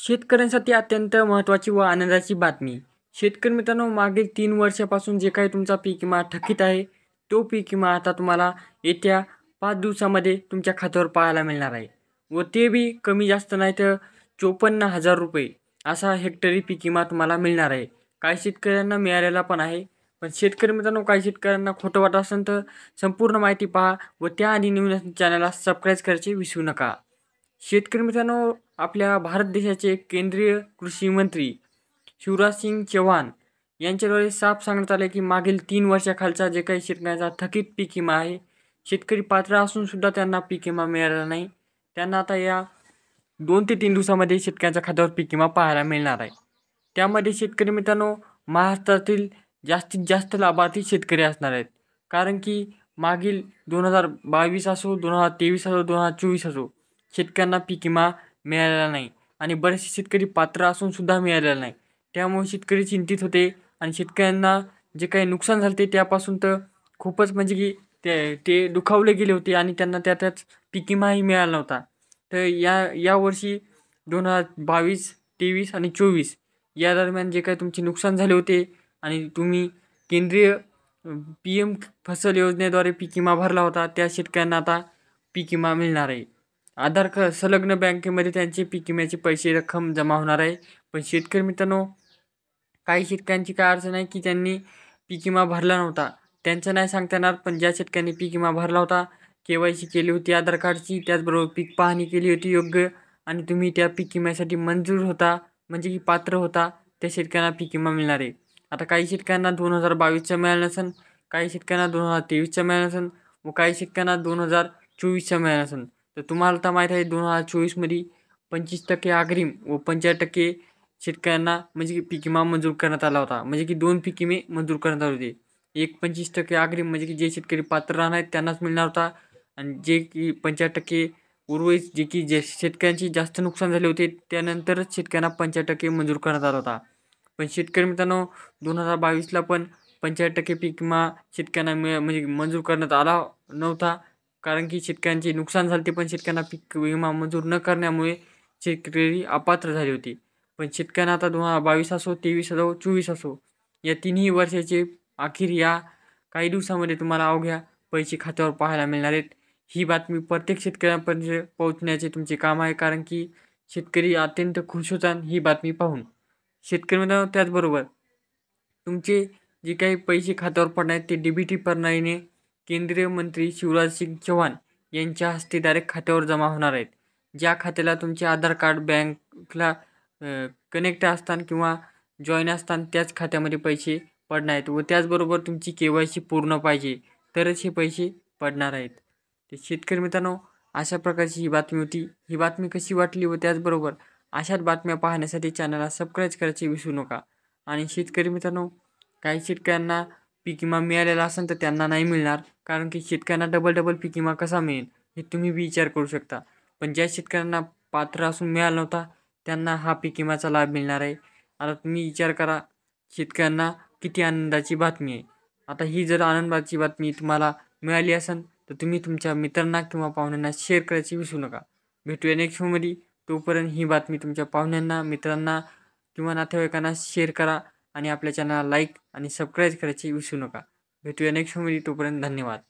शेतकऱ्यांसाठी अत्यंत महत्त्वाची व आनंदाची बातमी. शेतकरी मित्रांनो, मागील 3 वर्षापासून जे काही तुमचा पीक विमा थकीत आहे, तो पीक विमा आता तुम्हाला येत्या 5 दिवसामध्ये तुमच्या खात्यावर पाहायला मिळणार आहे. व ते बी कमी जास्त नाही तर ₹54,000 असा हेक्टरी पीक विमा तुम्हाला मिळणार आहे. काही शेतकऱ्यांना मिळालेला पण आहे. पण शेतकरी मित्रांनो, काही शेतकऱ्यांना खोटं वाटत असेल तर संपूर्ण माहिती पहा व त्याआधी नवीन चॅनलला सबस्क्राईब करायचे विसरू नका. शेतकरी मित्रांनो, आपल्या भारत देशाचे केंद्रीय कृषी मंत्री शिवराजसिंग चौहान यांच्याद्वारे साफ सांगण्यात आले की मागील 3 वर्षाखालचा जे काही शेतकऱ्यांचा थकीत पीक विमा आहे, शेतकरी पात्र असून सुद्धा त्यांना पीक विमा मिळालेला नाही. त्यांना आता या 2 ते 3 दिवसामध्ये शेतकऱ्यांच्या खात्यावर पीक विमा पाहायला मिळणार आहे. त्यामध्ये शेतकरी मित्रांनो, महाराष्ट्रातील जास्तीत जास्त लाभार्थी शेतकरी असणार आहेत. कारण की मागील 2022 असो, 2023 असो, 2024 असो, शेतकऱ्यांना पीक विमा मिळालेला नाही आणि बरेचसे शेतकरी पात्र असून सुद्धा मिळालेला नाही. त्यामुळे शेतकरी चिंतित होते आणि शेतकऱ्यांना जे काही नुकसान झाले ते त्यापासून तर खूपच म्हणजे की ते ते दुखावले गेले होते आणि त्यांना त्यातच पीक विमाही मिळाला नव्हता. तर यावर्षी 2022, 23 आणि 24 या दरम्यान जे काही तुमचे नुकसान झाले होते आणि तुम्ही केंद्रीय PM फसल योजनेद्वारे पीक विमा भरला होता, त्या शेतकऱ्यांना आता पीक विमा मिळणार आहे. संलग्न बँकेमध्ये त्यांचे पीक विम्याचे पैसे रक्कम जमा होणार आहे. पण शेतकरी मित्रांनो, काही शेतकऱ्यांची काय अडचण आहे की त्यांनी पीक विमा भरला नव्हता. त्यांचं नाही सांगता येणार, पण ज्या शेतकऱ्यांनी पीक विमा भरला होता, KYC केली होती आधार कार्डची, त्याचबरोबर पीक पाहणी केली होती योग्य आणि तुम्ही त्या पीक विम्यासाठी मंजूर होता म्हणजे की पात्र होता, त्या शेतकऱ्यांना पीक विमा मिळणार आहे. आता काही शेतकऱ्यांना 2022चा मिळाला नसेल, काही शेतकऱ्यांना 2023चा मिळाला नसेल व काही शेतकऱ्यांना 2024चा मिळाला नसेल. तर तुम्हाला तर माहीत आहे 2024मध्ये 25% अग्रिम व 50% शेतकऱ्यांना म्हणजे की पीक विमा मंजूर करण्यात आला होता. म्हणजे की 2 पीक विमे मंजूर करण्यात आले होते. एक 25% अग्रिम म्हणजे की जे शेतकरी पात्र राहणार आहेत त्यांनाच मिळणार होता आणि जे की 50% उर्वरित जे शेतकऱ्यांची जास्त नुकसान झाले होते त्यानंतरच शेतकऱ्यांना 50% मंजूर करण्यात आला होता. पण शेतकरी मित्रांनो, 2022ला पण 50% पीक विमा शेतकऱ्यांना म्हणजे मंजूर करण्यात आला नव्हता. कारण की शेतकऱ्यांचे नुकसान झाले, पण शेतकऱ्यांना पीक विमा मंजूर न करण्यामुळे शेतकरी अपात्र झाले होते. पण शेतकऱ्यांना आता 2022 असो, 23 असो, 24 असो, या तिन्ही वर्षाचे अखेर या काही दिवसामध्ये तुम्हाला अवघ्या पैसे खात्यावर पाहायला मिळणार आहेत. ही बातमी प्रत्येक शेतकऱ्यांपर्यंत पोहोचण्याचे तुमचे काम आहे. कारण की शेतकरी अत्यंत खुश होतात ही बातमी पाहून. शेतकरी मित्रांनो, त्याचबरोबर तुमचे जे काही पैसे खात्यावर पडणार आहेत ते DBT प्रणालीने केंद्रीय मंत्री शिवराजसिंग चौहान यांच्या हस्ते डायरेक्ट खात्यावर जमा होणार आहेत. ज्या खात्याला तुमचे आधार कार्ड बँकला कनेक्ट असताना किंवा जॉईन असताना त्याच खात्यामध्ये पैसे पडणार आहेत व त्याचबरोबर तुमची KYC पूर्ण पाहिजे तरच हे पैसे पडणार आहेत. ते शेतकरी मित्रांनो, अशा प्रकारची ही बातमी होती. ही बातमी कशी वाटली व त्याचबरोबर अशाच बातम्या पाहण्यासाठी चॅनलला सबस्क्राईब करायचे विसरू नका. आणि शेतकरी मित्रांनो, काही शेतकऱ्यांना पीक विमा मिळालेला असेल तर त्यांना नाही मिळणार. कारण की शेतकऱ्यांना डबल पीक विमा कसा मिळेल हे तुम्ही बी विचार करू शकता. पण ज्या शेतकऱ्यांना पात्र असून मिळाला नव्हता त्यांना हा पीक विम्याचा लाभ मिळणार आहे. आता तुम्ही विचार करा, शेतकऱ्यांना किती आनंदाची बातमी आहे. आता ही जर आनंदाची बातमी तुम्हाला मिळाली असेल तर तुम्ही तुमच्या मित्रांना किंवा पाहुण्यांना शेअर करायची विसरू नका. भेटूया नेक्स्ट व्हिडिओमध्ये. तोपर्यंत ही बातमी तुमच्या पाहुण्यांना, मित्रांना किंवा नातेवाईकांना शेअर करा आणि आपल्या चॅनलला लाईक आणि सबस्क्राईब करायची विसरू नका. भेटूया नेक्स्ट व्हिडिओमध्ये. तोपर्यंत धन्यवाद.